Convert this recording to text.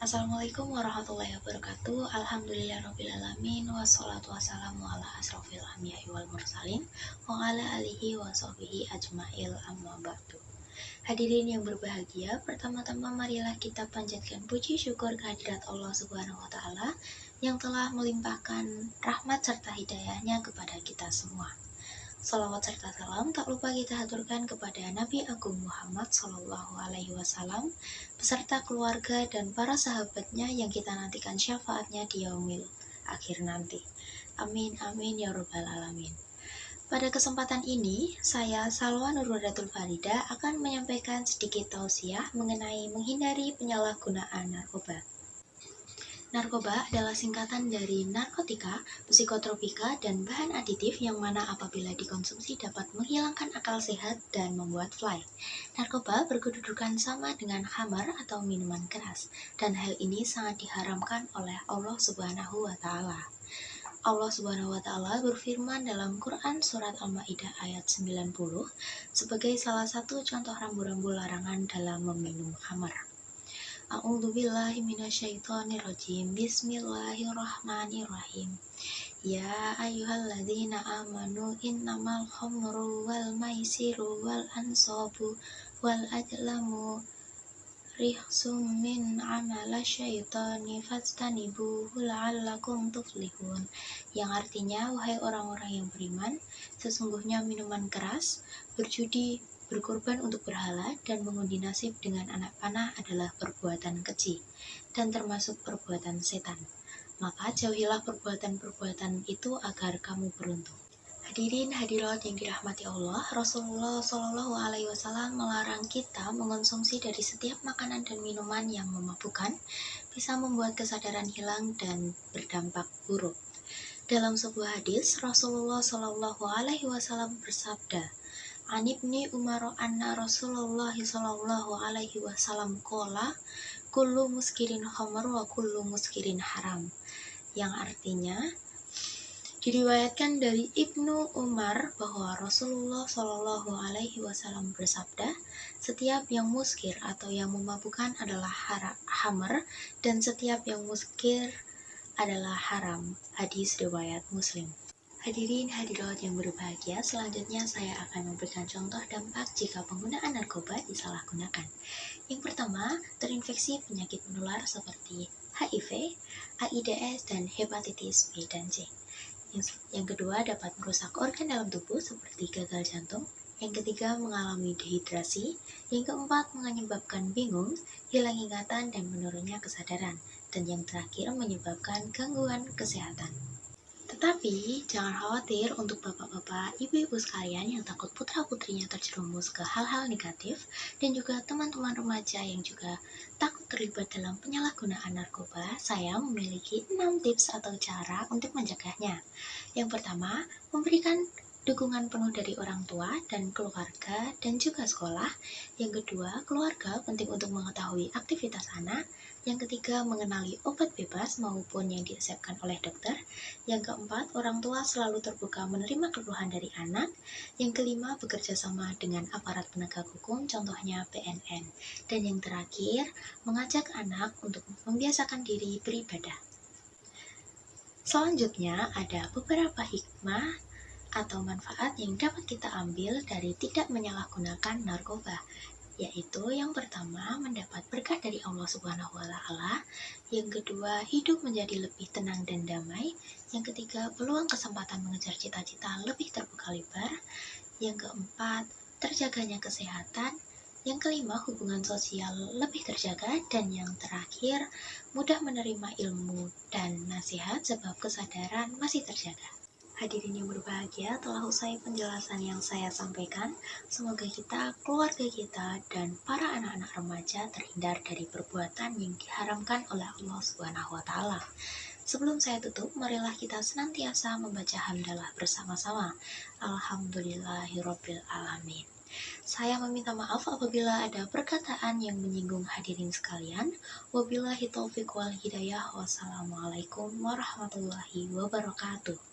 Assalamualaikum warahmatullahi wabarakatuh. Alhamdulillahirrabbilalamin. Wassalatu wassalamu ala asrofil anbiya'i wal mursalin wa ala alihi wa sahbihi ajma'il amma ba'du. Hadirin yang berbahagia, pertama-tama marilah kita panjatkan puji syukur kehadirat Allah Subhanahu wa taala yang telah melimpahkan rahmat serta hidayahnya kepada kita semua. Salawat serta salam tak lupa kita haturkan kepada Nabi Agung Muhammad Sallallahu Alaihi Wasallam beserta keluarga dan para sahabatnya yang kita nantikan syafaatnya di yaumil akhir nanti. Amin amin ya rabbal alamin. Pada kesempatan ini, saya Salwa Nurwadatul Farida akan menyampaikan sedikit tausiah mengenai menghindari penyalahgunaan narkoba. Narkoba adalah singkatan dari narkotika, psikotropika, dan bahan aditif yang mana apabila dikonsumsi dapat menghilangkan akal sehat dan membuat fly. Narkoba berkedudukan sama dengan khamar atau minuman keras, dan hal ini sangat diharamkan oleh Allah Subhanahu wa taala. Allah Subhanahu wa taala berfirman dalam Quran surat Al-Maidah ayat 90 sebagai salah satu contoh rambu-rambu larangan dalam meminum khamar. A'udzubillahi minasyaitonirrajim. Bismillahirrahmanirrahim. Ya ayyuhalladzina amanu innamal khamru wal maisiru wal ansabu wal ajlamu rihsum min amalasyaitani fajtanibuhu la'allakum tuflihun. Yang artinya, wahai orang-orang yang beriman, sesungguhnya minuman keras, berjudi, berkorban untuk berhala, dan mengundi nasib dengan anak panah adalah perbuatan keji, dan termasuk perbuatan setan. Maka jauhilah perbuatan-perbuatan itu agar kamu beruntung. Hadirin hadirat yang dirahmati Allah, Rasulullah Shallallahu Alaihi Wasallam melarang kita mengonsumsi dari setiap makanan dan minuman yang memabukkan, bisa membuat kesadaran hilang dan berdampak buruk. Dalam sebuah hadis, Rasulullah Shallallahu Alaihi Wasallam bersabda, An Ibni Umar anna Rasulullah sallallahu alaihi wasallam qala kullu muskirin khamr wa kullu muskirin haram. Yang artinya diriwayatkan dari Ibnu Umar bahwa Rasulullah sallallahu alaihi wasallam bersabda, setiap yang muskir atau yang memabukkan adalah khamr dan setiap yang muskir adalah haram. Hadis riwayat Muslim. Hadirin hadirat yang berbahagia, selanjutnya saya akan memberikan contoh dampak jika penggunaan narkoba disalahgunakan. Yang pertama, terinfeksi penyakit menular seperti HIV, AIDS, dan hepatitis B dan C. Yang kedua, dapat merusak organ dalam tubuh seperti gagal jantung. Yang ketiga, mengalami dehidrasi. Yang keempat, menyebabkan bingung, hilang ingatan, dan menurunnya kesadaran. Dan yang terakhir, menyebabkan gangguan kesehatan. Tetapi, jangan khawatir untuk bapak-bapak, ibu-ibu sekalian yang takut putra-putrinya terjerumus ke hal-hal negatif, dan juga teman-teman remaja yang juga takut terlibat dalam penyalahgunaan narkoba. Saya memiliki 6 tips atau cara untuk mencegahnya. Yang pertama, memberikan dukungan penuh dari orang tua dan keluarga dan juga sekolah. Yang kedua, keluarga penting untuk mengetahui aktivitas anak. Yang ketiga, mengenali obat bebas maupun yang diresepkan oleh dokter. Yang keempat, orang tua selalu terbuka menerima keluhan dari anak. Yang kelima, bekerja sama dengan aparat penegak hukum, contohnya PNN. Dan yang terakhir, mengajak anak untuk membiasakan diri beribadah. Selanjutnya, ada beberapa hikmah atau manfaat yang dapat kita ambil dari tidak menyalahgunakan narkoba, yaitu yang pertama, mendapat berkat dari Allah Subhanahu wa taala. Yang kedua, hidup menjadi lebih tenang dan damai. Yang ketiga, peluang kesempatan mengejar cita-cita lebih terbuka lebar. Yang keempat, terjaganya kesehatan. Yang kelima, hubungan sosial lebih terjaga. Dan yang terakhir, mudah menerima ilmu dan nasihat sebab kesadaran masih terjaga. Hadirin yang berbahagia, telah usai penjelasan yang saya sampaikan. Semoga kita, keluarga kita, dan para anak-anak remaja terhindar dari perbuatan yang diharamkan oleh Allah Subhanahu wa taala. Sebelum saya tutup, marilah kita senantiasa membaca hamdalah bersama-sama. Alhamdulillahirabbil alamin. Saya meminta maaf apabila ada perkataan yang menyinggung hadirin sekalian. Wabillahi taufiq wal hidayah. Wassalamualaikum warahmatullahi wabarakatuh.